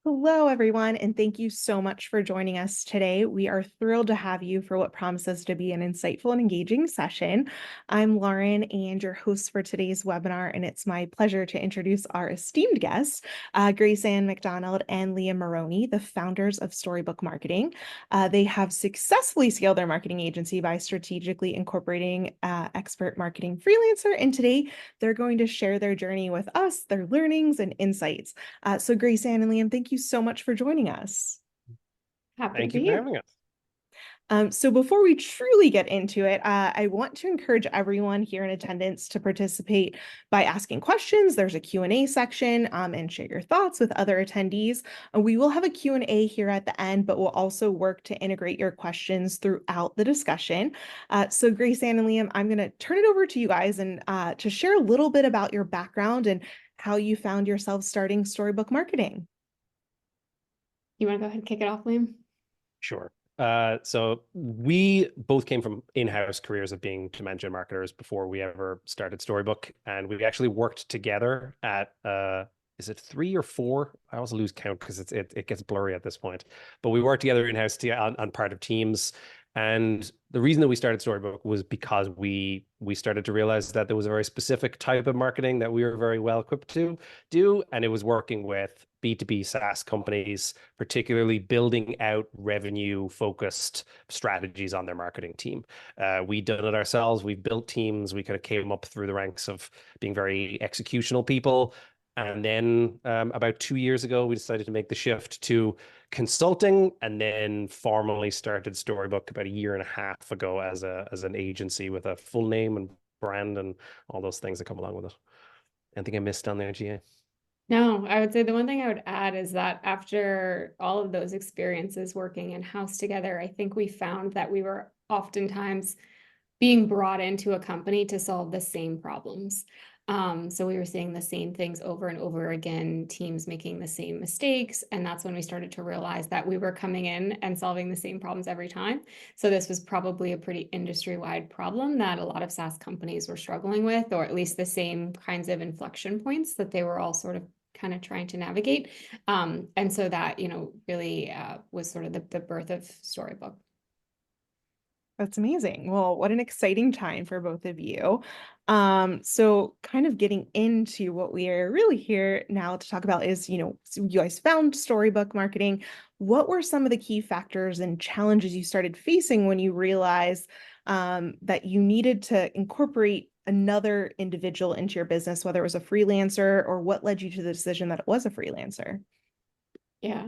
Hello, everyone, and thank you so much for joining us today. We are thrilled to have you for what promises to be an insightful and engaging session. I'm Lauren and your host for today's webinar, and it's my pleasure to introduce our esteemed guests, Graceanne MacDonald and Liam Moroney, the founders of Storybook Marketing. They have successfully scaled their marketing agency by strategically incorporating expert marketing freelancer, and today they're going to share their journey with us, their learnings and insights. So Graceanne and Liam, thank you so much for joining us. Happy to Thank you be for here. having us. So before we truly get into it, I want to encourage everyone here in attendance to participate by asking questions. There's a Q&A section and share your thoughts with other attendees. We will have a Q&A here at the end, but we'll also work to integrate your questions throughout the discussion. So Graceanne and Liam, I'm going to turn it over to you guys and to share a little bit about your background and how you found yourself starting Storybook Marketing. You want to go ahead and kick it off, Liam? Sure. So we both came from in-house careers of being dementia marketers before we ever started Storybook, and we actually worked together at is it 3 or 4? I always lose count because it gets blurry at this point. But we worked together in-house on part of teams. And the reason that we started Storybook was because we started to realize that there was a very specific type of marketing that we were very well equipped to do, and it was working with B2B SaaS companies, particularly building out revenue-focused strategies on their marketing team. We've done it ourselves. We've built teams. We kind of came up through the ranks of being very executional people. And then about 2 years ago, we decided to make the shift to consulting, and then formally started Storybook about 1.5 years ago as an agency with a full name and brand and all those things that come along with it. Anything I missed on there, GA? No, I would say the one thing I would add is that after all of those experiences working in-house together, I think we found that we were oftentimes being brought into a company to solve the same problems. So we were seeing the same things over and over again, teams making the same mistakes. And that's when we started to realize that we were coming in and solving the same problems every time. So this was probably a pretty industry-wide problem that a lot of SaaS companies were struggling with, or at least the same kinds of inflection points that they were all sort of kind of trying to navigate. And so that, really was sort of the birth of Storybook. That's amazing. Well, what an exciting time for both of you. So kind of getting into what we are really here now to talk about is, you guys found Storybook Marketing. What were some of the key factors and challenges you started facing when you realized that you needed to incorporate another individual into your business, whether it was a freelancer, or what led you to the decision that it was a freelancer? Yeah.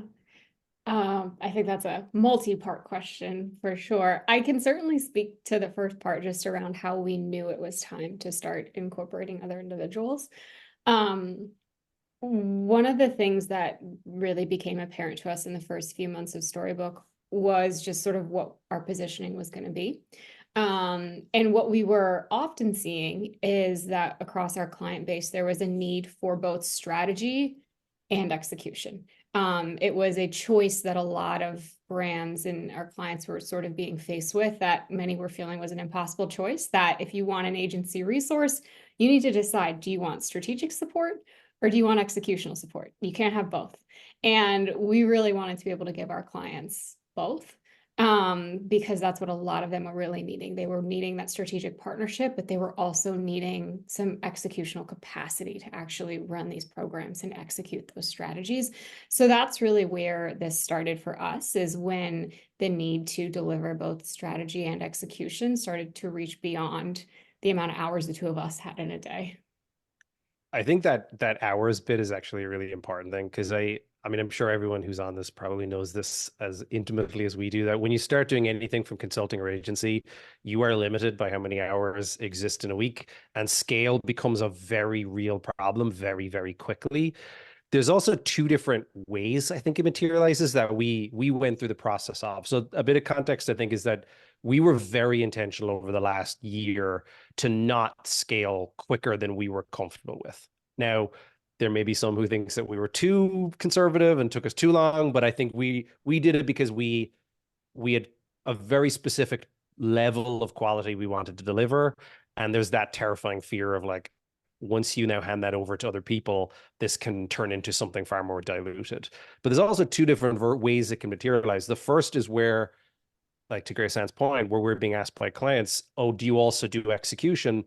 I think that's a multi-part question for sure. I can certainly speak to the first part just around how we knew it was time to start incorporating other individuals. One of the things that really became apparent to us in the first few months of Storybook was just sort of what our positioning was going to be. And what we were often seeing is that across our client base, there was a need for both strategy and execution. It was a choice that a lot of brands and our clients were sort of being faced with, that many were feeling was an impossible choice, that if you want an agency resource, you need to decide, do you want strategic support or do you want executional support? You can't have both. And we really wanted to be able to give our clients both. Because that's what a lot of them were really needing. They were needing that strategic partnership, but they were also needing some executional capacity to actually run these programs and execute those strategies. So that's really where this started for us, is when the need to deliver both strategy and execution started to reach beyond the amount of hours the two of us had in a day. I think that hours bit is actually a really important thing, because I mean, I'm sure everyone who's on this probably knows this as intimately as we do, that when you start doing anything from consulting or agency, you are limited by how many hours exist in a week, and scale becomes a very real problem very, very quickly. There's also two different ways I think it materializes that we went through the process of. So a bit of context, I think, is that we were very intentional over the last year to not scale quicker than we were comfortable with. Now, there may be some who thinks that we were too conservative and took us too long, but I think we did it because we had a very specific level of quality we wanted to deliver, and there's that terrifying fear of like, once you now hand that over to other people, this can turn into something far more diluted. But there's also two different ways it can materialize. The first is where, like to Graceanne's point, where we're being asked by clients, oh, do you also do execution?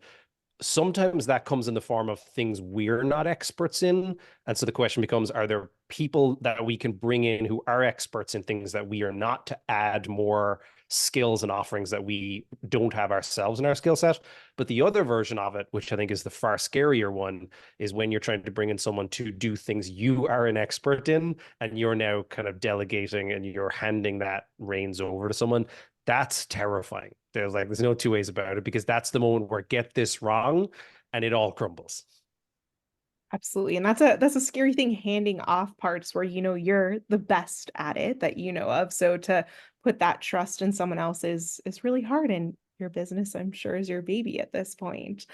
Sometimes that comes in the form of things we're not experts in. And so the question becomes, are there people that we can bring in who are experts in things that we are not, to add more skills and offerings that we don't have ourselves in our skill set? But the other version of it, which I think is the far scarier one, is when you're trying to bring in someone to do things you are an expert in, and you're now kind of delegating and you're handing that reins over to someone. That's terrifying. There's no two ways about it, because that's the moment where get this wrong and it all crumbles. Absolutely. And that's a scary thing, handing off parts where you're the best at it that you know of. So to put that trust in someone else is really hard, and your business, I'm sure, is your baby at this point.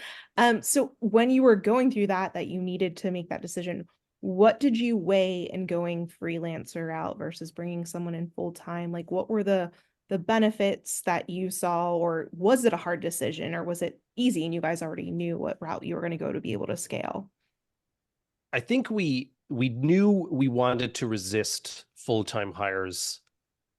So when you were going through that you needed to make that decision, what did you weigh in going freelancer out versus bringing someone in full time? Like, what were the benefits that you saw, or was it a hard decision, or was it easy and you guys already knew what route you were going to go to be able to scale? I think we knew we wanted to resist full-time hires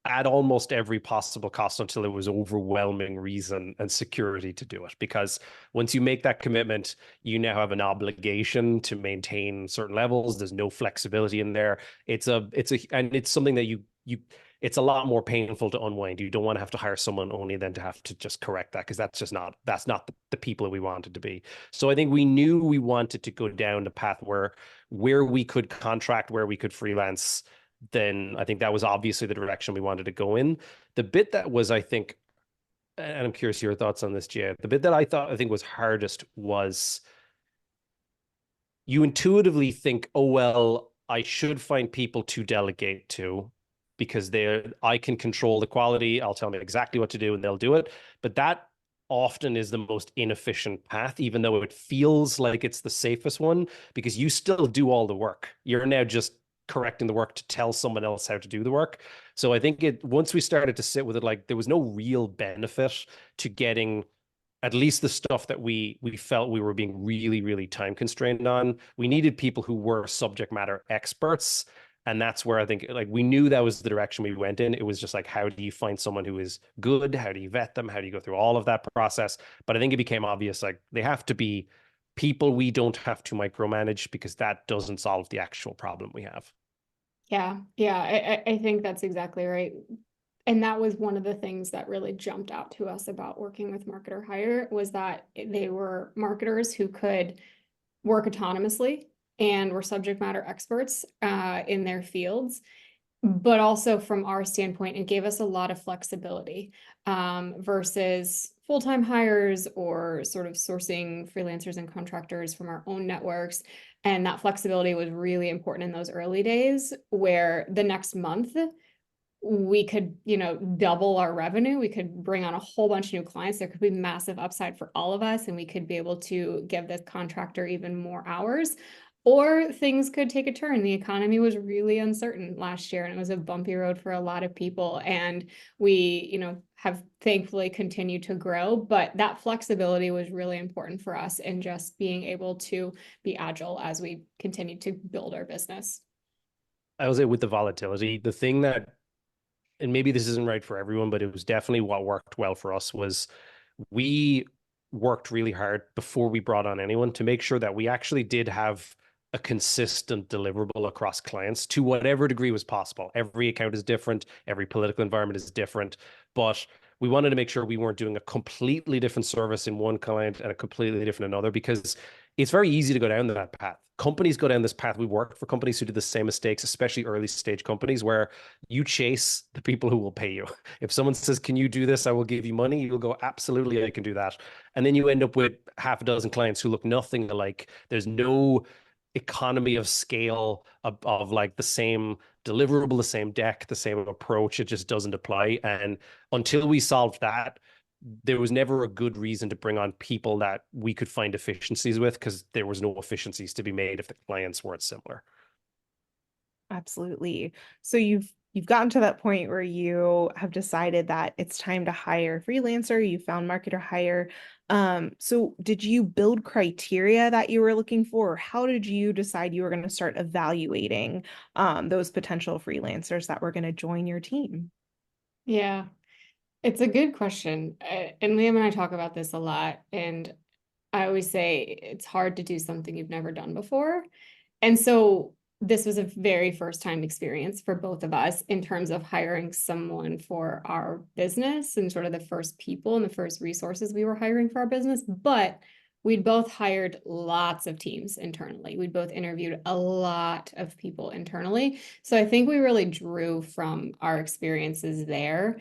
at almost every possible cost until it was overwhelming reason and security to do it. Because once you make that commitment, you now have an obligation to maintain certain levels. There's no flexibility in there. And it's something that it's a lot more painful to unwind. You don't want to have to hire someone only then to have to just correct that, because that's not the people that we wanted to be. So I think we knew we wanted to go down the path where we could contract, where we could freelance. Then I think that was obviously the direction we wanted to go in. The bit that was, I think, and I'm curious your thoughts on this, Jay, the bit that I think was hardest was, you intuitively think, oh, well, I should find people to delegate to, because I can control the quality. I'll tell them exactly what to do and they'll do it. But that often is the most inefficient path, even though it feels like it's the safest one, because you still do all the work. You're now just correcting the work to tell someone else how to do the work. So I think once we started to sit with it, like there was no real benefit to getting at least the stuff that we felt we were being really, really time constrained on. We needed people who were subject matter experts. And that's where I think, like, we knew that was the direction we went in. It was just like, how do you find someone who is good? How do you vet them? How do you go through all of that process? But I think it became obvious, like, they have to be people we don't have to micromanage, because that doesn't solve the actual problem we have. Yeah, I think that's exactly right. And that was one of the things that really jumped out to us about working with MarketerHire, was that they were marketers who could work autonomously and were subject matter experts in their fields. But also from our standpoint, it gave us a lot of flexibility versus full-time hires or sort of sourcing freelancers and contractors from our own networks. And that flexibility was really important in those early days, where the next month we could, double our revenue. We could bring on a whole bunch of new clients. There could be massive upside for all of us, and we could be able to give the contractor even more hours. Or things could take a turn. The economy was really uncertain last year, and it was a bumpy road for a lot of people. And we, have thankfully continued to grow, but that flexibility was really important for us in just being able to be agile as we continue to build our business. I would say with the volatility, the thing that, and maybe this isn't right for everyone, but it was definitely what worked well for us, was we worked really hard before we brought on anyone to make sure that we actually did have a consistent deliverable across clients to whatever degree was possible. Every account is different. Every political environment is different, but we wanted to make sure we weren't doing a completely different service in one client and a completely different in another, because it's very easy to go down that path. Companies go down this path. We work for companies who do the same mistakes, especially early stage companies, where you chase the people who will pay you. If someone says, can you do this? I will give you money. You'll go, absolutely, I can do that. And then you end up with half a dozen clients who look nothing alike. There's no economy of scale of like the same deliverable, the same deck, the same approach. It just doesn't apply. And until we solved that, there was never a good reason to bring on people that we could find efficiencies with, because there was no efficiencies to be made if the clients weren't similar. Absolutely. So you've you've gotten to that point where you have decided that it's time to hire a freelancer, you found MarketerHire. So did you build criteria that you were looking for, or how did you decide you were going to start evaluating those potential freelancers that were going to join your team? Yeah, it's a good question. And Liam and I talk about this a lot. And I always say it's hard to do something you've never done before. And so this was a very first time experience for both of us in terms of hiring someone for our business and sort of the first people and the first resources we were hiring for our business. But we'd both hired lots of teams internally. We'd both interviewed a lot of people internally. So I think we really drew from our experiences there,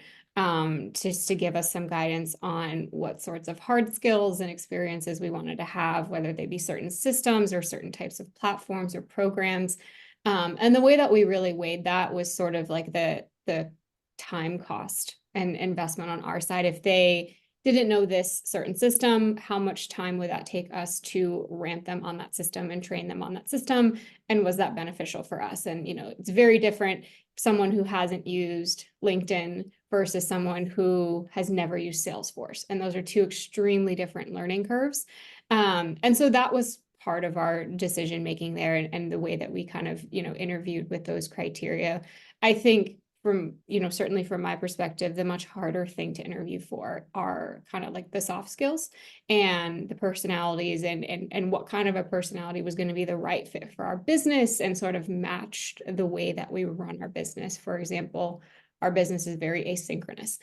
just to give us some guidance on what sorts of hard skills and experiences we wanted to have, whether they be certain systems or certain types of platforms or programs. And the way that we really weighed that was sort of like the time cost and investment on our side. If they didn't know this certain system, how much time would that take us to ramp them on that system and train them on that system? And was that beneficial for us? And, it's very different someone who hasn't used LinkedIn versus someone who has never used Salesforce. And those are two extremely different learning curves. And so that was part of our decision making there, and the way that we kind of, interviewed with those criteria. I think from, certainly from my perspective, the much harder thing to interview for are kind of like the soft skills and the personalities, and what kind of a personality was going to be the right fit for our business and sort of matched the way that we run our business. For example, our business is very asynchronous.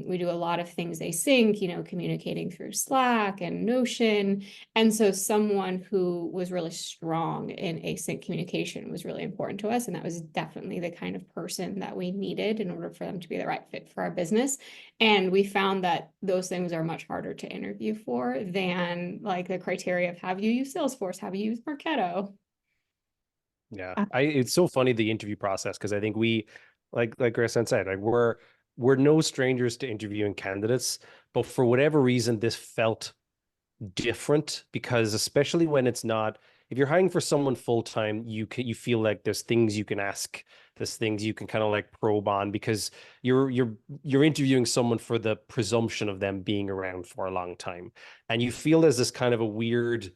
We do a lot of things async, communicating through Slack and Notion. And so someone who was really strong in async communication was really important to us. And that was definitely the kind of person that we needed in order for them to be the right fit for our business. And we found that those things are much harder to interview for than like the criteria of have you used Salesforce, have you used Marketo? Yeah, Uh, it's so funny, the interview process, because I think we, like Graceanne said, like we're no strangers to interviewing candidates, but for whatever reason, this felt different, because especially when it's not, if you're hiring for someone full time, you feel like there's things you can ask, there's things you can kind of like probe on, because you're interviewing someone for the presumption of them being around for a long time, and you feel there's this kind of a weird,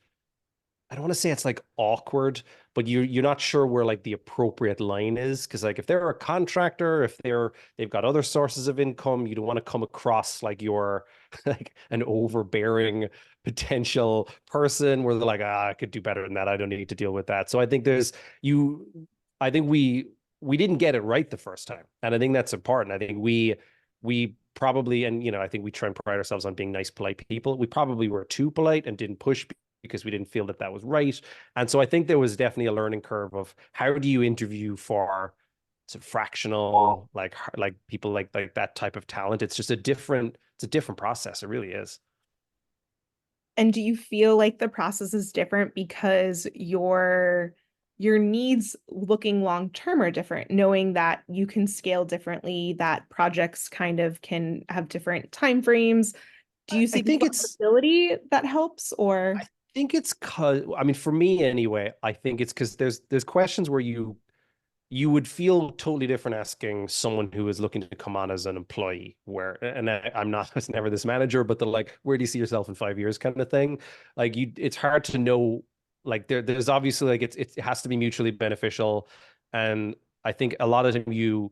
I don't want to say it's like awkward, but you're not sure where like the appropriate line is, because like if they're a contractor, if they've got other sources of income, you don't want to come across like you're like an overbearing potential person where they're like, I could do better than that. I don't need to deal with that. So I think you, I think we didn't get it right the first time, and I think that's important. I think we probably, and I think we try and pride ourselves on being nice, polite people. We probably were too polite and didn't push because we didn't feel that that was right. And so I think there was definitely a learning curve of how do you interview for sort of fractional, like people like that type of talent. It's a different process. It really is. And do you feel like the process is different because your needs looking long term are different, knowing that you can scale differently, that projects kind of can have different time frames? Do you I see the think it's flexibility that helps, or? I think it's cause, I mean, for me anyway, I think it's because there's questions where you would feel totally different asking someone who is looking to come on as an employee, where, and I'm not, I was never this manager, but the like, where do you see yourself in 5 years kind of thing? Like it's hard to know, like there's obviously like it has to be mutually beneficial. And I think a lot of time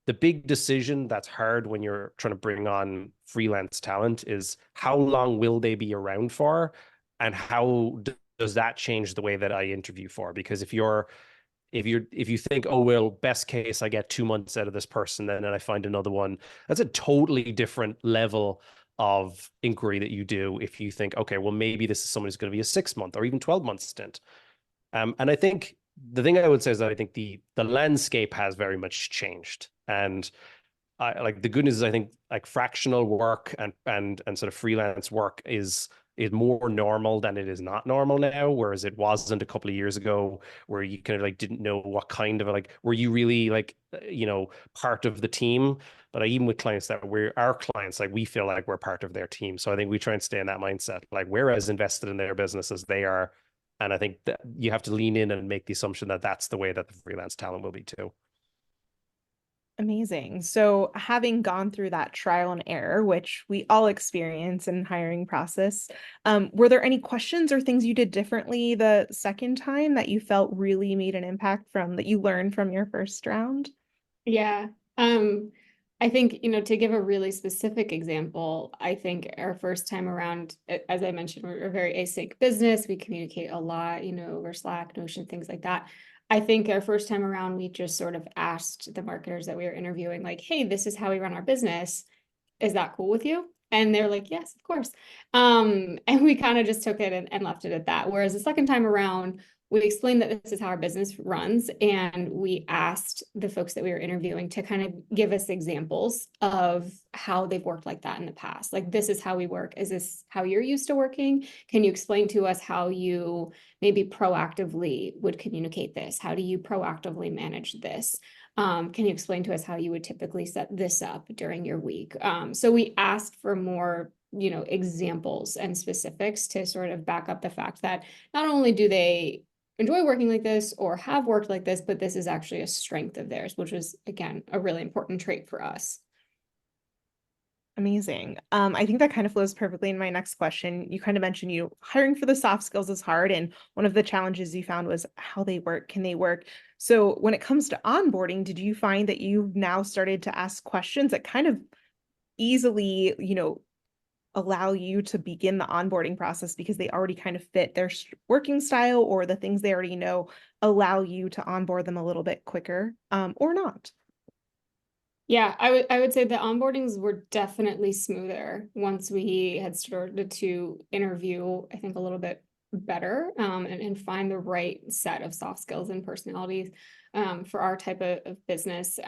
the big decision that's hard when you're trying to bring on freelance talent is how long will they be around for? And how does that change the way that I interview for? Because if you think, oh well, best case I get 2 months out of this person, then I find another one, that's a totally different level of inquiry that you do if you think, okay, well maybe this is someone who's going to be a 6 month or even 12 month stint. And I think the thing I would say is that I think the landscape has very much changed. And I like, the good news is I think like fractional work and sort of freelance work is more normal than it is not normal now, whereas it wasn't a couple of years ago, where you kind of like didn't know what kind of like, were you really like part of the team. But even with clients that we're our clients, like we feel like we're part of their team. So I think we try and stay in that mindset, like we're as invested in their business as they are. And I think that you have to lean in and make the assumption that that's the way that the freelance talent will be too. Amazing. So having gone through that trial and error, which we all experience in hiring process, were there any questions or things you did differently the second time that you felt really made an impact from that you learned from your first round? Yeah. Um, I think, to give a really specific example, I think our first time around, as I mentioned, we're a very async business. We communicate a lot, over Slack, Notion, things like that. I think our first time around, we just sort of asked the marketers that we were interviewing, like, hey, this is how we run our business. Is that cool with you? And they're like, yes, of course. And we kind of just took it and left it at that. Whereas the second time around, we explained that this is how our business runs. And we asked the folks that we were interviewing to kind of give us examples of how they've worked like that in the past. Like, this is how we work. Is this how you're used to working? Can you explain to us how you maybe proactively would communicate this? How do you proactively manage this? Can you explain to us how you would typically set this up during your week? So we asked for more, examples and specifics to sort of back up the fact that not only do they enjoy working like this or have worked like this, but this is actually a strength of theirs, which was, again, a really important trait for us. Amazing. I think that kind of flows perfectly in my next question. You kind of mentioned hiring for the soft skills is hard, and one of the challenges you found was how they work. Can they work? So when it comes to onboarding, did you find that you've now started to ask questions that kind of easily, allow you to begin the onboarding process because they already kind of fit their working style, or the things they already know allow you to onboard them a little bit quicker, or not? Yeah, I would say the onboardings were definitely smoother once we had started to interview, I think, a little bit better, and find the right set of soft skills and personalities for our type of business.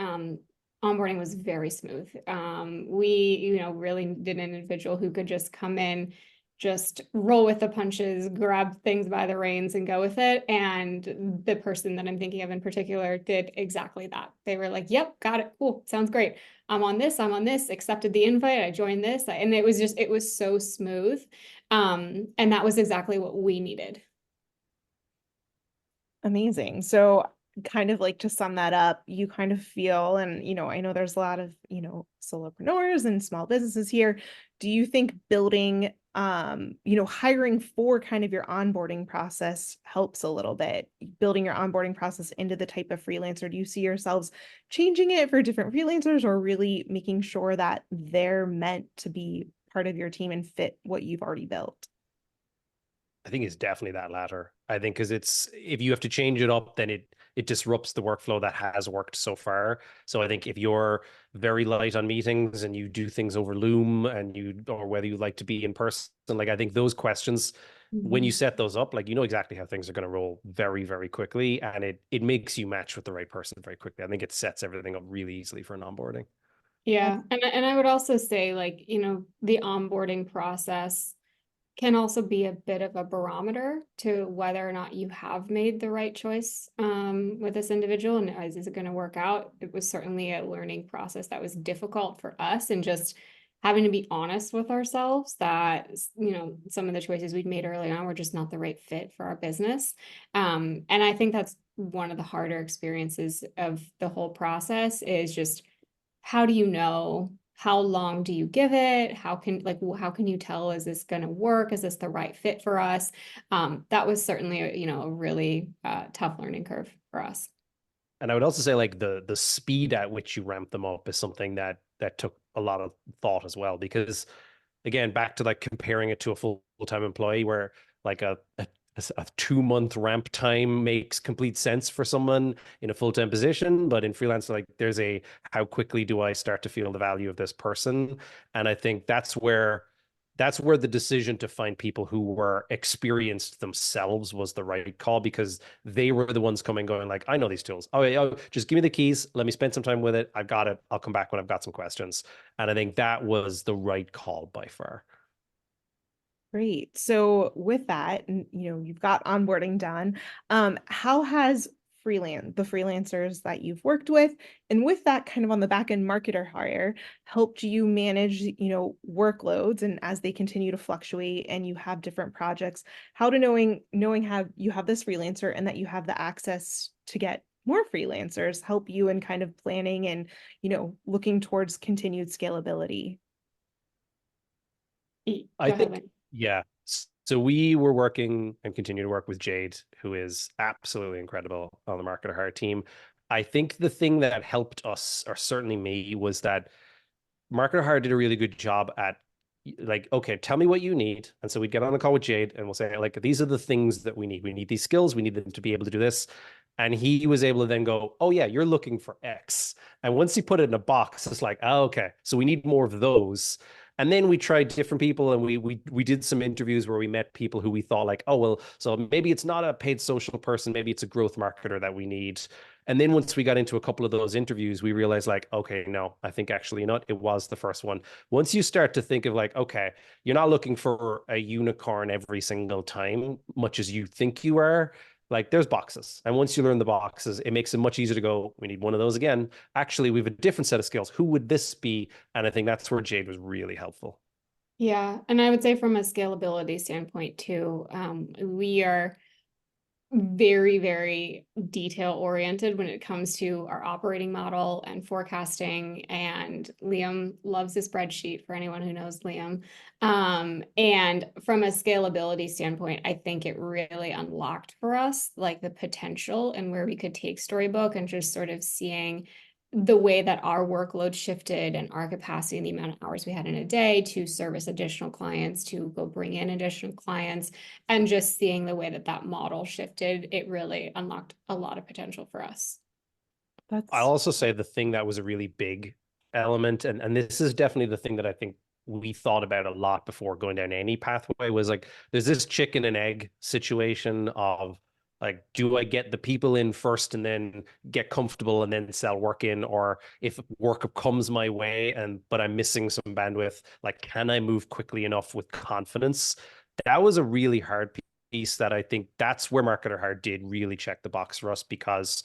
Onboarding was very smooth. We, really did an individual who could just come in, just roll with the punches, grab things by the reins and go with it. And the person that I'm thinking of in particular did exactly that. They were like, yep, got it. Cool. Sounds great. I'm on this, accepted the invite. I joined this. And it was so smooth. And that was exactly what we needed. Amazing. So kind of like to sum that up, you kind of feel, and I know there's a lot of, solopreneurs and small businesses here. Do you think building, hiring for kind of your onboarding process helps a little bit, building your onboarding process into the type of freelancer? Do you see yourselves changing it for different freelancers, or really making sure that they're meant to be part of your team and fit what you've already built? I think it's definitely that latter. I think because if you have to change it up, then it disrupts the workflow that has worked so far. So I think if you're very light on meetings and you do things over Loom or whether you like to be in person, like I think those questions, when you set those up, like exactly how things are going to roll very, very quickly, and it makes you match with the right person very quickly. I think it sets everything up really easily for an onboarding. Yeah. And I would also say, like, the onboarding process can also be a bit of a barometer to whether or not you have made the right choice with this individual, and is it going to work out. It was certainly a learning process that was difficult for us, and just having to be honest with ourselves that some of the choices we'd made early on were just not the right fit for our business. And I think that's one of the harder experiences of the whole process, is just, how do you know? How long do you give it? How can you tell, is this going to work? Is this the right fit for us? That was certainly a really tough learning curve for us. And I would also say like the speed at which you ramp them up is something that took a lot of thought as well. Because again, back to like comparing it to a full-time employee, where like a 2 month ramp time makes complete sense for someone in a full-time position, but in freelance, like there's how quickly do I start to feel the value of this person? And I think that's where the decision to find people who were experienced themselves was the right call, because they were the ones coming going like, I know these tools. Oh, just give me the keys. Let me spend some time with it. I've got it. I'll come back when I've got some questions. And I think that was the right call by far. Great. So with that, you've got onboarding done. How has the freelancers that you've worked with, and with that kind of on the back end MarketerHire, helped you manage, workloads, and as they continue to fluctuate and you have different projects, how to knowing how you have this freelancer and that you have the access to get more freelancers help you in kind of planning and, looking towards continued scalability? I Go ahead, think, Lynn. yeah. So we were working and continue to work with Jade, who is absolutely incredible on the MarketerHire team. I think the thing that helped us, or certainly me, was that MarketerHire did a really good job at like, okay, tell me what you need. And so we'd get on a call with Jade and we'll say, like, these are the things that we need. We need these skills. We need them to be able to do this. And he was able to then go, oh, yeah, you're looking for X. And once he put it in a box, it's like, oh, okay, so we need more of those. And then we tried different people and we did some interviews where we met people who we thought like, oh, well, so maybe it's not a paid social person, maybe it's a growth marketer that we need. And then once we got into a couple of those interviews, we realized like, okay, no, I think actually not. It was the first one. Once you start to think of like, okay, you're not looking for a unicorn every single time, much as you think you are. Like there's boxes. And once you learn the boxes, it makes it much easier to go, we need one of those again. Actually, we have a different set of skills. Who would this be? And I think that's where Jade was really helpful. Yeah, and I would say from a scalability standpoint too, we are very, very detail oriented when it comes to our operating model and forecasting. And Liam loves a spreadsheet for anyone who knows Liam. And from a scalability standpoint, I think it really unlocked for us like the potential and where we could take Storybook and just sort of seeing the way that our workload shifted and our capacity and the amount of hours we had in a day to service additional clients, to go bring in additional clients, and just seeing the way that that model shifted, it really unlocked a lot of potential for us. I'll That's also say the thing that was a really big element, and this is definitely the thing that I think we thought about a lot before going down any pathway, was like there's this chicken and egg situation of like, do I get the people in first and then get comfortable and then sell work in, or if work comes my way and but I'm missing some bandwidth, like can I move quickly enough with confidence? That was a really hard piece that I think that's where MarketerHire did really check the box for us, because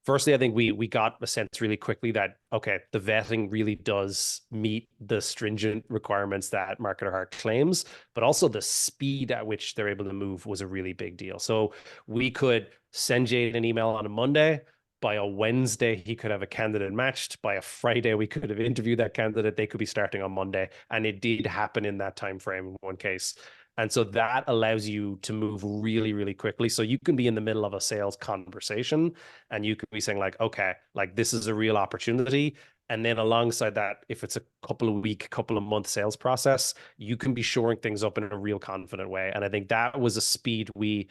firstly, I think we got a sense really quickly that, okay, the vetting really does meet the stringent requirements that MarketerHire claims, but also the speed at which they're able to move was a really big deal. So we could send Jade an email on a Monday. By a Wednesday, he could have a candidate matched. By a Friday, we could have interviewed that candidate. They could be starting on Monday. And it did happen in that time frame in one case. And so that allows you to move really, really quickly. So you can be in the middle of a sales conversation and you could be saying like, okay, like this is a real opportunity. And then alongside that, if it's a couple of week, couple of month sales process, you can be shoring things up in a real confident way. And I think that was a speed we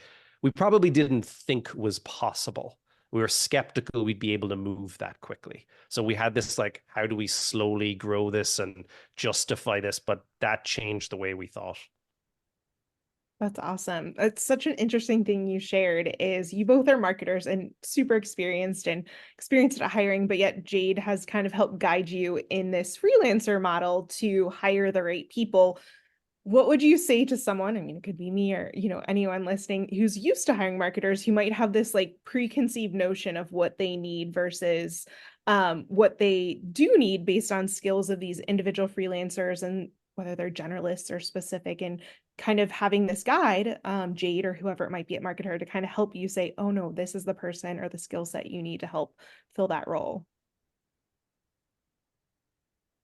probably didn't think was possible. We were skeptical we'd be able to move that quickly. So we had this like, how do we slowly grow this and justify this? But that changed the way we thought. That's awesome. It's such an interesting thing you shared is you both are marketers and super experienced at hiring, but yet Jade has kind of helped guide you in this freelancer model to hire the right people. What would you say to someone, I mean, it could be me or, anyone listening who's used to hiring marketers who might have this like preconceived notion of what they need versus what they do need based on skills of these individual freelancers and whether they're generalists or specific, and kind of having this guide, Jade or whoever it might be at Marketer, to kind of help you say, oh no, this is the person or the skill set you need to help fill that role.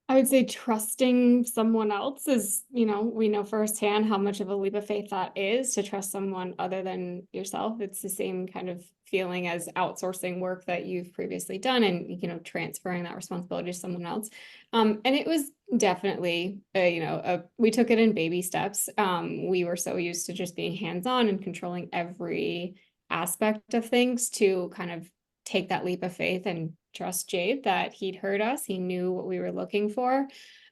I would say trusting someone else is, we know firsthand how much of a leap of faith that is to trust someone other than yourself. It's the same kind of feeling as outsourcing work that you've previously done and, transferring that responsibility to someone else. And it was definitely, we took it in baby steps. We were so used to just being hands-on and controlling every aspect of things to kind of take that leap of faith and trust Jade that he'd heard us. He knew what we were looking for,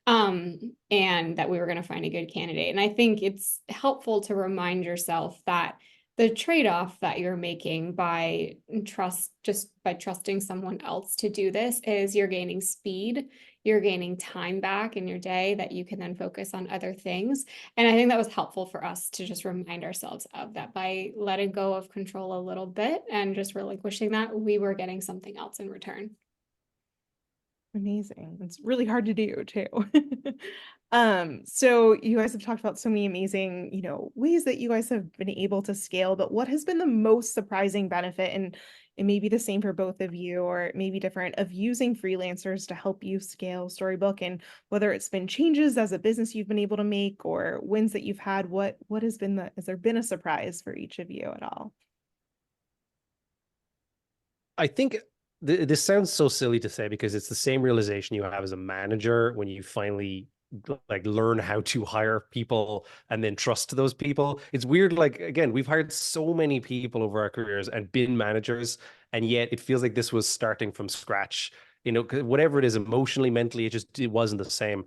and that we were going to find a good candidate. And I think it's helpful to remind yourself that the trade-off that you're making by trusting someone else to do this is you're gaining speed, you're gaining time back in your day that you can then focus on other things. And I think that was helpful for us to just remind ourselves of that by letting go of control a little bit and just relinquishing that, we were getting something else in return. Amazing. It's really hard to do too. So you guys have talked about so many amazing, ways that you guys have been able to scale, but what has been the most surprising benefit? And it may be the same for both of you, or it may be different, of using freelancers to help you scale Storybook, and whether it's been changes as a business you've been able to make or wins that you've had. What has there been a surprise for each of you at all? I think this sounds so silly to say because it's the same realization you have as a manager when you finally like learn how to hire people and then trust those people. It's weird. Like, again, we've hired so many people over our careers and been managers, and yet it feels like this was starting from scratch. You know, whatever it is, emotionally, mentally, it wasn't the same.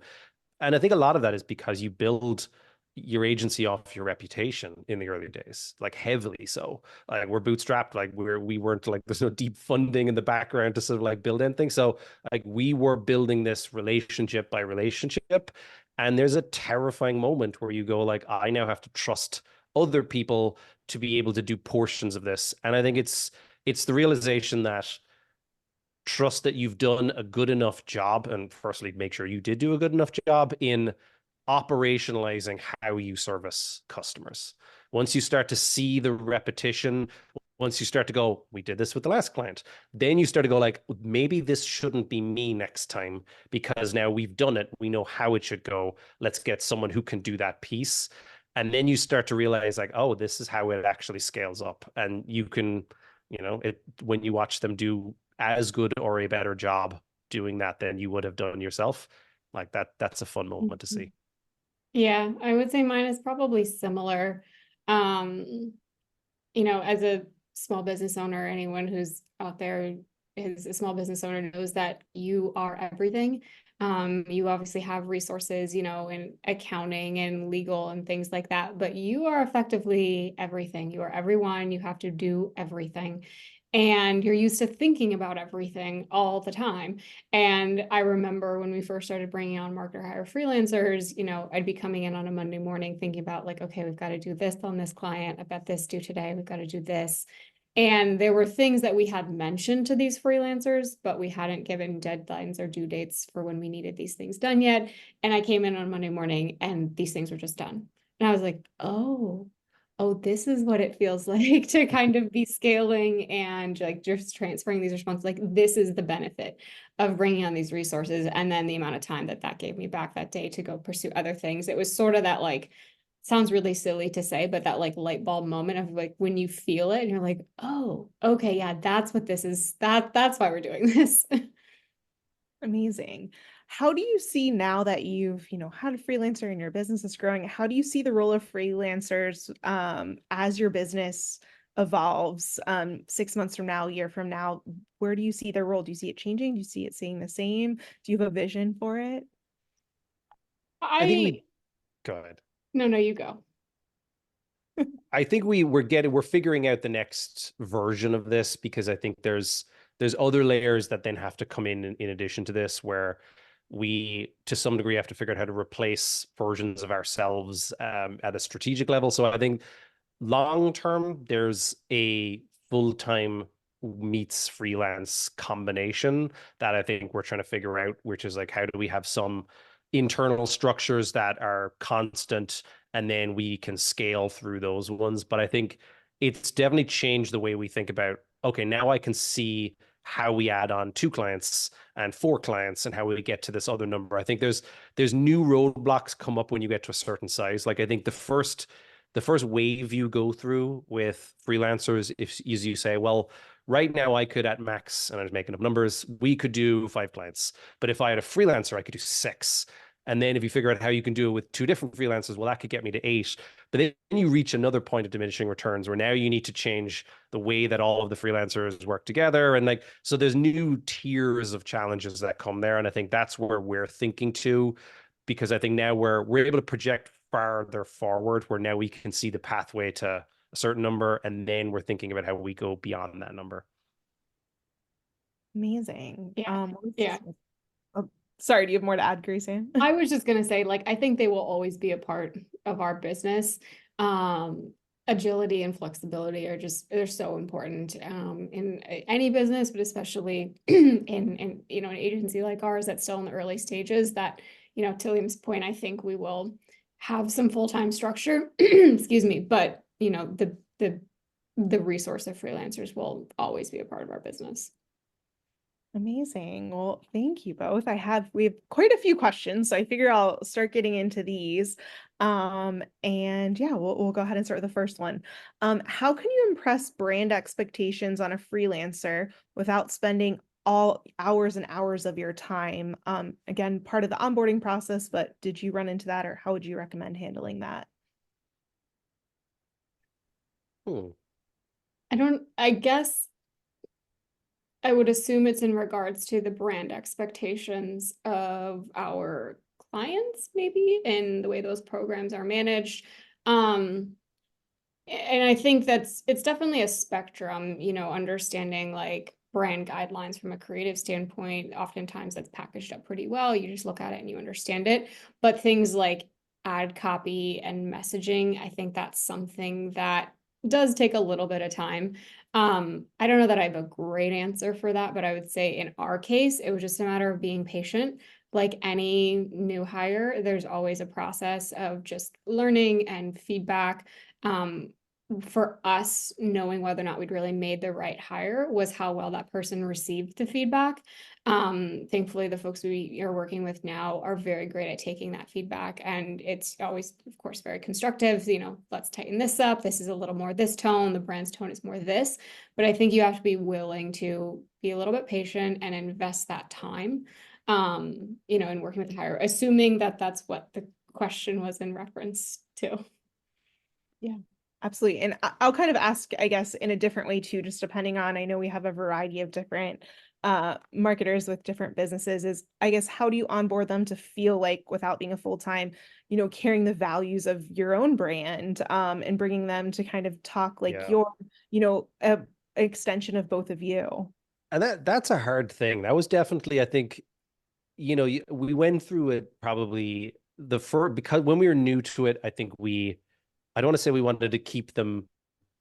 And I think a lot of that is because you build your agency off your reputation in the early days, like heavily so. Like we're bootstrapped, like we weren't like there's no deep funding in the background to sort of like build anything. So like we were building this relationship by relationship. And there's a terrifying moment where you go like, I now have to trust other people to be able to do portions of this. And I think it's the realization that trust that you've done a good enough job, and firstly make sure you did do a good enough job in operationalizing how you service customers. Once you start to see the repetition, once you start to go, we did this with the last client, then you start to go like, maybe this shouldn't be me next time because now we've done it. We know how it should go. Let's get someone who can do that piece. And then you start to realize like, oh, this is how it actually scales up. And you can, when you watch them do as good or a better job doing that than you would have done yourself, like that's a fun moment to see. Yeah, I would say mine is probably similar. As a small business owner, anyone who's out there is a small business owner knows that you are everything. You obviously have resources, in accounting and legal and things like that, but you are effectively everything. You are everyone. You have to do everything. And you're used to thinking about everything all the time. And I remember when we first started bringing on MarketerHire freelancers, I'd be coming in on a Monday morning thinking about like, okay, we've got to do this on this client. I bet this due today. We've got to do this. And there were things that we had mentioned to these freelancers, but we hadn't given deadlines or due dates for when we needed these things done yet. And I came in on Monday morning and these things were just done. And I was like, oh, this is what it feels like to kind of be scaling and like just transferring these responsibilities. Like this is the benefit of bringing on these resources. And then the amount of time that gave me back that day to go pursue other things. It was sort of that like, sounds really silly to say, but that like light bulb moment of like when you feel it and you're like, oh, okay, yeah, that's what this is. That's why we're doing this. Amazing. How do you see now that you've, had a freelancer and your business is growing, how do you see the role of freelancers as your business evolves 6 months from now, a year from now? Where do you see their role? Do you see it changing? Do you see it staying the same? Do you have a vision for it? I think go ahead. No, you go. I think we're figuring out the next version of this because I think there's other layers that then have to come in addition to this, where we to some degree have to figure out how to replace versions of ourselves at a strategic level. So I think long term there's a full-time meets freelance combination that I think we're trying to figure out, which is like, how do we have some internal structures that are constant and then we can scale through those ones. But I think it's definitely changed the way we think about, okay, now I can see how we add on 2 clients and 4 clients and how we get to this other number. I think there's new roadblocks come up when you get to a certain size. Like I think the first wave you go through with freelancers is you say, well, right now I could at max, and I was making up numbers, we could do 5 clients. But if I had a freelancer, I could do 6. And then if you figure out how you can do it with 2 different freelancers, well, that could get me to 8. But then you reach another point of diminishing returns where now you need to change the way that all of the freelancers work together. And like, so there's new tiers of challenges that come there. And I think that's where we're thinking to, because I think now we're able to project farther forward, where now we can see the pathway to a certain number. And then we're thinking about how we go beyond that number. Amazing. Yeah. Sorry, do you have more to add, Graceanne? I was just going to say, like, I think they will always be a part of our business. Agility and flexibility they're so important in any business, but especially in an agency like ours that's still in the early stages. That, to Liam's point, I think we will have some full-time structure, excuse me, but the the resource of freelancers will always be a part of our business. Amazing. Well, thank you both. We have quite a few questions, so I figure I'll start getting into these. And yeah, we'll go ahead and start with the first one. How can you impress brand expectations on a freelancer without spending all hours and hours of your time? Again, part of the onboarding process, but did you run into that, or how would you recommend handling that? I guess I would assume it's in regards to the brand expectations of our clients, maybe, and the way those programs are managed. And I think it's definitely a spectrum, understanding like brand guidelines from a creative standpoint. Oftentimes that's packaged up pretty well. You just look at it and you understand it. But things like ad copy and messaging, I think that's something that does take a little bit of time. I don't know that I have a great answer for that, but I would say in our case, it was just a matter of being patient. Like any new hire, there's always a process of just learning and feedback. For us, knowing whether or not we'd really made the right hire was how well that person received the feedback. Thankfully, the folks we are working with now are very great at taking that feedback, and it's always, of course, very constructive. Let's tighten this up. This is a little more this tone. The brand's tone is more this. But I think you have to be willing to be a little bit patient and invest that time, in working with the hire, assuming that that's what the question was in reference to. Yeah, absolutely. And I'll kind of ask, I guess, in a different way too, just depending on, I know we have a variety of different marketers with different businesses, is I guess, how do you onboard them to feel like, without being a full-time, carrying the values of your own brand, and bringing them to kind of talk like Yeah. your, extension of both of you. And that's a hard thing. That was definitely, I think, we went through it probably the first, because when we were new to it, I think I don't want to say we wanted to keep them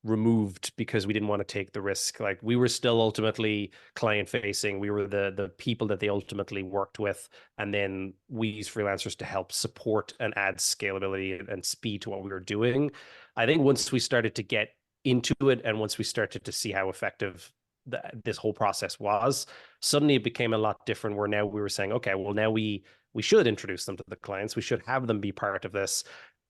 removed because we didn't want to take the risk. Like, we were still ultimately client facing. We were the people that they ultimately worked with. And then we use freelancers to help support and add scalability and speed to what we were doing. I think once we started to get into it, and once we started to see how effective this whole process was, suddenly it became a lot different, where now we were saying, okay, well, now we should introduce them to the clients. We should have them be part of this.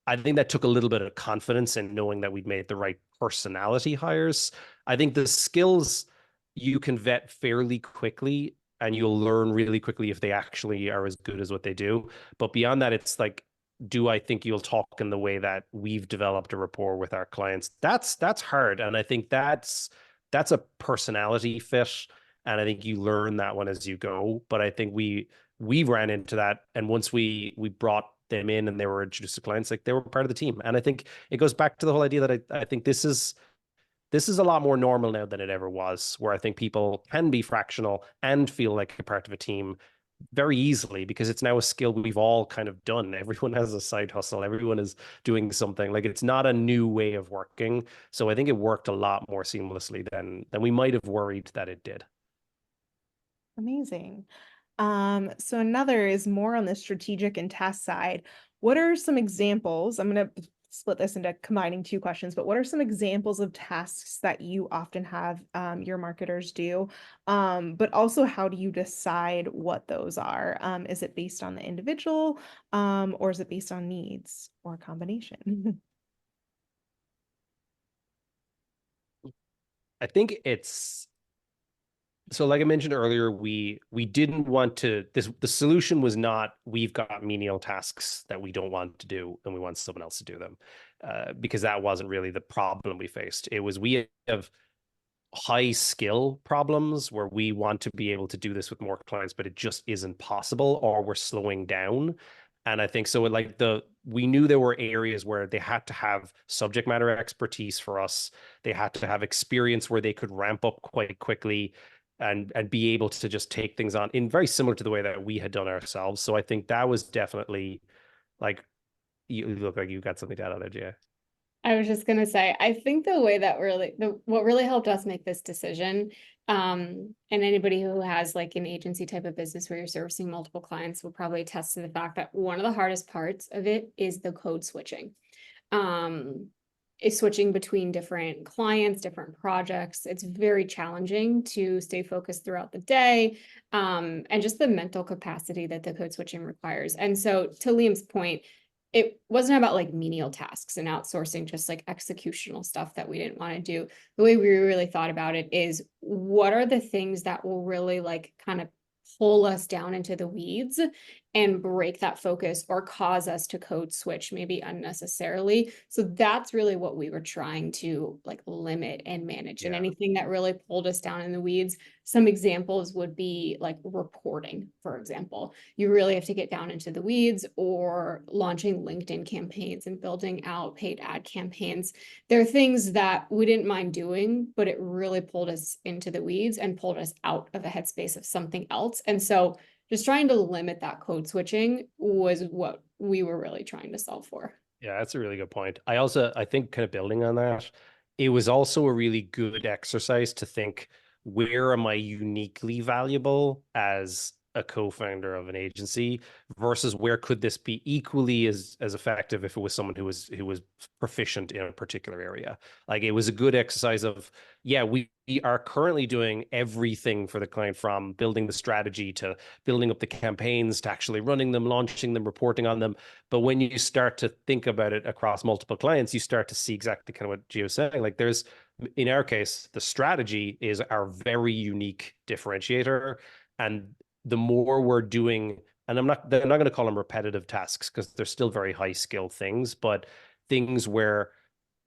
I think that took a little bit of confidence in knowing that we'd made the right personality hires. I think the skills you can vet fairly quickly, and you'll learn really quickly if they actually are as good as what they do. But beyond that, it's like, do I think you'll talk in the way that we've developed a rapport with our clients? That's hard. And I think that's a personality fit. And I think you learn that one as you go. But I think we ran into that. And once we brought them in and they were introduced to clients, like, they were part of the team. And I think it goes back to the whole idea that I think this is a lot more normal now than it ever was, where I think people can be fractional and feel like a part of a team very easily, because it's now a skill we've all kind of done. Everyone has a side hustle. Everyone is doing something. Like, it's not a new way of working. So I think it worked a lot more seamlessly than we might have worried that it did. Amazing. So another is more on the strategic and task side. What are some examples? I'm going to split this into combining two questions, but what are some examples of tasks that you often have your marketers do? But also, how do you decide what those are? Is it based on the individual, or is it based on needs, or a combination? I think it's so, like I mentioned earlier, we didn't want to the solution was not, we've got menial tasks that we don't want to do and we want someone else to do them, because that wasn't really the problem we faced. It was, we have high skill problems where we want to be able to do this with more clients, but it just isn't possible, or we're slowing down. And I think so, like, we knew there were areas where they had to have subject matter expertise for us. They had to have experience where they could ramp up quite quickly and be able to just take things on in very similar to the way that we had done ourselves. So I think that was definitely, like, you look like you got something to add on there, Jay. I was just gonna say, I think the way that what really helped us make this decision, and anybody who has like an agency type of business where you're servicing multiple clients will probably attest to the fact that one of the hardest parts of it is the code switching. is switching between different clients, different projects. It's very challenging to stay focused throughout the day, and just the mental capacity that the code switching requires. And so, to Liam's point, it wasn't about like menial tasks and outsourcing just like executional stuff that we didn't want to do. The way we really thought about it is, what are the things that will really like kind of pull us down into the weeds and break that focus or cause us to code switch maybe unnecessarily. So that's really what we were trying to like limit and manage. And anything that really pulled us down in the weeds, some examples would be like reporting, for example. You really have to get down into the weeds, or launching LinkedIn campaigns and building out paid ad campaigns. There are things that we didn't mind doing, but it really pulled us into the weeds and pulled us out of a headspace of something else. And so just trying to limit that code switching was what we were really trying to solve for. Yeah, that's a really good point. I think kind of building on that, it was also a really good exercise to think, where am I uniquely valuable as a co-founder of an agency versus where could this be equally as effective if it was someone who was proficient in a particular area. Like, it was a good exercise of, yeah, we are currently doing everything for the client, from building the strategy to building up the campaigns to actually running them, launching them, reporting on them. But when you start to think about it across multiple clients, you start to see exactly kind of what Gio's saying. Like, there's, in our case, the strategy is our very unique differentiator. And the more we're doing, and I'm not going to call them repetitive tasks because they're still very high skill things, but things where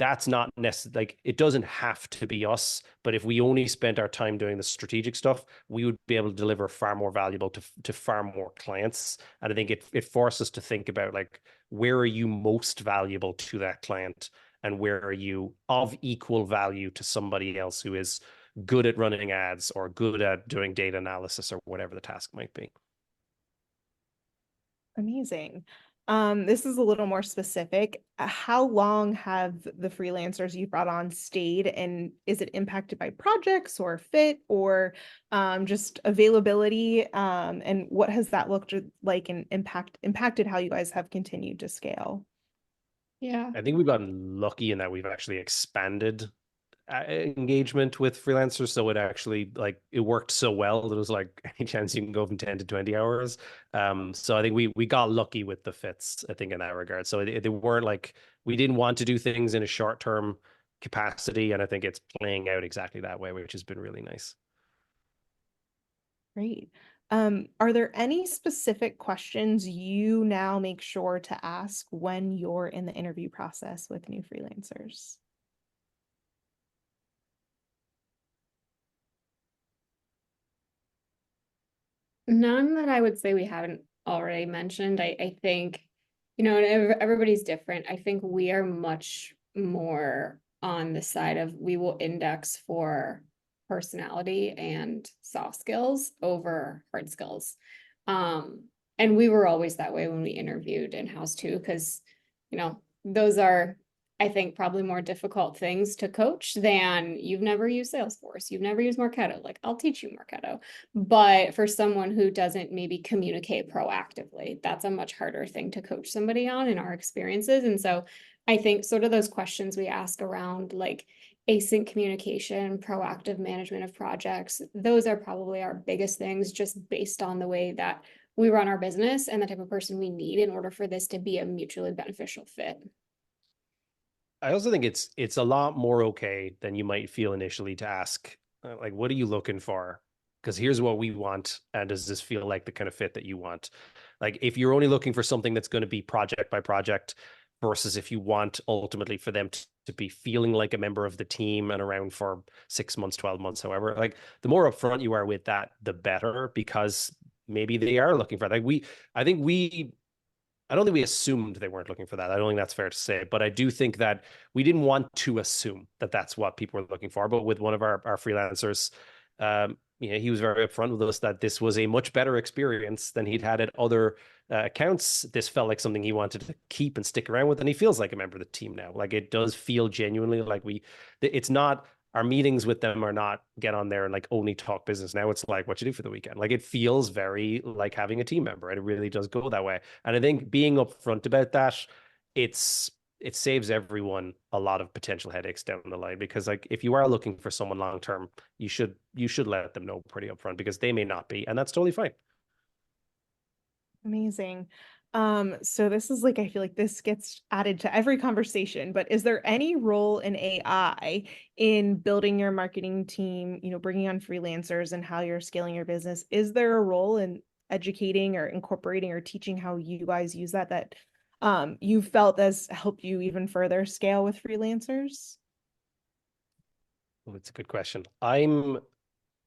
that's not necessarily, like, it doesn't have to be us, but if we only spent our time doing the strategic stuff, we would be able to deliver far more valuable to far more clients. And I think it forces us to think about, like, where are you most valuable to that client, and where are you of equal value to somebody else who is good at running ads or good at doing data analysis or whatever the task might be. Amazing. This is a little more specific. How long have the freelancers you brought on stayed, and is it impacted by projects or fit, or just availability? And what has that looked like and impacted how you guys have continued to scale? Yeah. I think we've gotten lucky in that we've actually expanded engagement with freelancers, so it actually, like, it worked so well that it was like, any chance you can go from 10 to 20 hours. So I think we got lucky with the fits, I think, in that regard. So they weren't like, we didn't want to do things in a short-term capacity, and I think it's playing out exactly that way, which has been really nice. Great. Are there any specific questions you now make sure to ask when you're in the interview process with new freelancers? None that I would say we haven't already mentioned. I think, and everybody's different. I think we are much more on the side of, we will index for personality and soft skills over hard skills. And we were always that way when we interviewed in-house too, because, those are, I think, probably more difficult things to coach than, you've never used Salesforce, you've never used Marketo. Like, I'll teach you Marketo. But for someone who doesn't maybe communicate proactively, that's a much harder thing to coach somebody on in our experiences. And so I think sort of those questions we ask around like async communication, proactive management of projects, those are probably our biggest things, just based on the way that we run our business and the type of person we need in order for this to be a mutually beneficial fit. I also think it's a lot more okay than you might feel initially to ask, like, what are you looking for? Because here's what we want, and does this feel like the kind of fit that you want? Like, if you're only looking for something that's going to be project by project, versus if you want ultimately for them to be feeling like a member of the team and around for 6 months, 12 months, however, like, the more upfront you are with that, the better, because maybe they are looking for, like, I don't think we assumed they weren't looking for that. I don't think that's fair to say, but I do think that we didn't want to assume that that's what people were looking for. But with one of our freelancers, he was very upfront with us that this was a much better experience than he'd had at other accounts. This felt like something he wanted to keep and stick around with, and he feels like a member of the team now. Like, it does feel genuinely like it's not, our meetings with them are not get on there and like only talk business. Now it's like, what you do for the weekend. Like, it feels very like having a team member, and it really does go that way. And I think being upfront about that, it's it saves everyone a lot of potential headaches down the line, because like if you are looking for someone long term, you should let them know pretty upfront, because they may not be, and that's totally fine. Amazing. So this is like, I feel like this gets added to every conversation, but is there any role in AI in building your marketing team, bringing on freelancers and how you're scaling your business? Is there a role in educating or incorporating or teaching how you guys use that you felt has helped you even further scale with freelancers? Well, it's a good question. I'm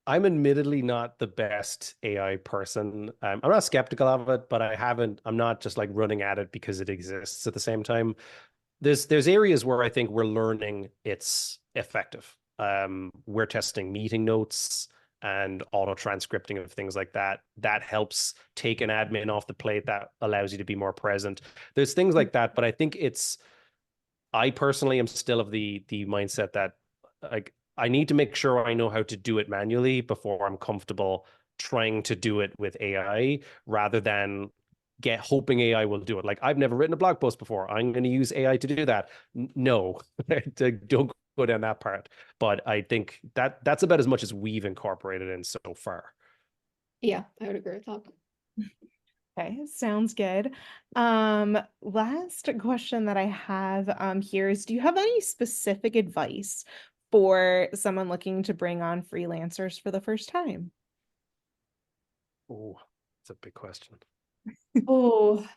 admittedly not the best AI person. I'm not skeptical of it, but I'm not just like running at it because it exists at the same time. There's areas where I think we're learning it's effective. We're testing meeting notes and auto transcripting of things like that. That helps take an admin off the plate. That allows you to be more present. There's things like that, but I think I personally am still of the mindset that like I need to make sure I know how to do it manually before I'm comfortable trying to do it with AI, rather than hoping AI will do it. Like, I've never written a blog post before, I'm going to use AI to do that. No, don't go down that part. But I think that's about as much as we've incorporated in so far. Yeah, I would agree with that. Okay, sounds good. Last question that I have here is, do you have any specific advice for someone looking to bring on freelancers for the first time? Oh, it's a big question. Oh,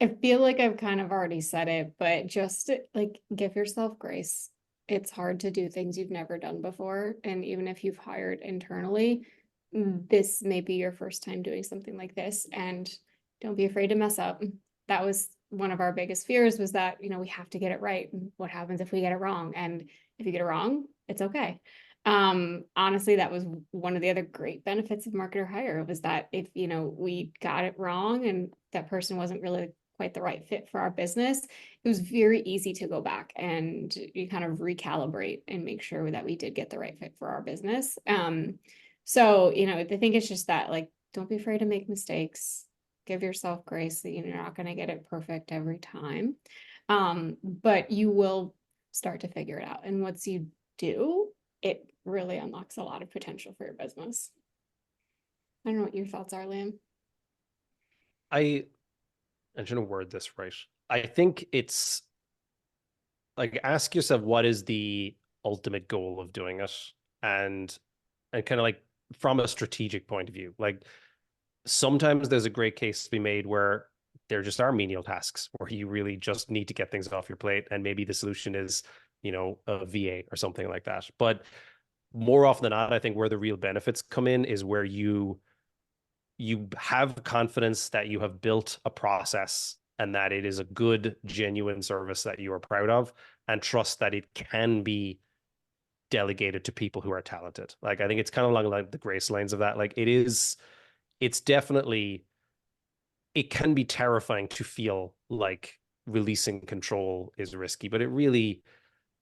I feel like I've kind of already said it, but just like give yourself grace. It's hard to do things you've never done before. And even if you've hired internally, this may be your first time doing something like this. And don't be afraid to mess up. That was one of our biggest fears, was that, we have to get it right. What happens if we get it wrong? And if you get it wrong, it's okay. Honestly, that was one of the other great benefits of MarketerHire, was that if, we got it wrong and that person wasn't really quite the right fit for our business, it was very easy to go back and you kind of recalibrate and make sure that we did get the right fit for our business. So, I think it's just that, like, don't be afraid to make mistakes. Give yourself grace that you're not going to get it perfect every time. But you will start to figure it out. And once you do, it really unlocks a lot of potential for your business. I don't know what your thoughts are, Liam. I'm trying to word this right. I think it's like, ask yourself, what is the ultimate goal of doing it? And kind of like, from a strategic point of view, like, sometimes there's a great case to be made where there just are menial tasks where you really just need to get things off your plate, and maybe the solution is, a VA or something like that. But more often than not, I think where the real benefits come in is where you have confidence that you have built a process and that it is a good, genuine service that you are proud of, and trust that it can be delegated to people who are talented. Like, I think it's kind of along like the grace lines of that. Like, it's definitely, it can be terrifying to feel like releasing control is risky, but it really,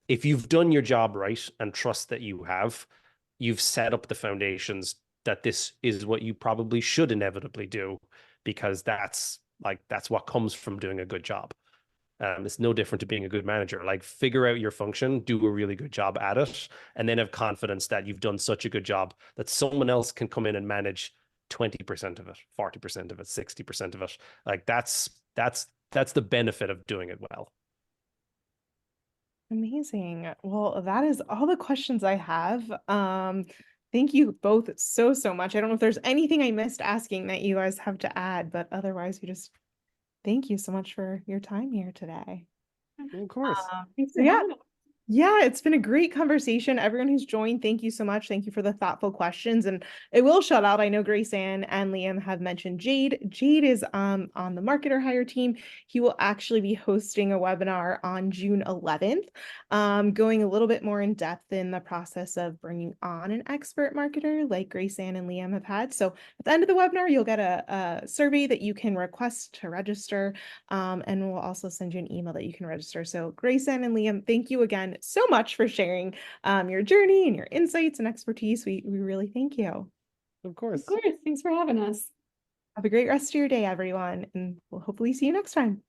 if you've done your job right and trust that you've set up the foundations that this is what you probably should inevitably do, because that's what comes from doing a good job. It's no different to being a good manager. Like, figure out your function, do a really good job at it, and then have confidence that you've done such a good job that someone else can come in and manage 20% of it, 40% of it, 60% of it. Like, that's the benefit of doing it well. Amazing. Well, that is all the questions I have. Thank you both so much. I don't know if there's anything I missed asking that you guys have to add, but otherwise, thank you so much for your time here today. Of course. Thanks for Yeah. having us. Yeah, it's been a great conversation. Everyone who's joined, thank you so much. Thank you for the thoughtful questions. And it will shout out, I know Graceanne and Liam have mentioned Jade. Jade is on the MarketerHire team. He will actually be hosting a webinar on June 11th, going a little bit more in depth in the process of bringing on an expert marketer like Graceanne and Liam have had. So at the end of the webinar, you'll get a survey that you can request to register, and we'll also send you an email that you can register. So Graceanne and Liam, thank you again so much for sharing your journey and your insights and expertise. We really thank you. Of course. Of course. Thanks for having us. Have a great rest of your day, everyone, and we'll hopefully see you next time.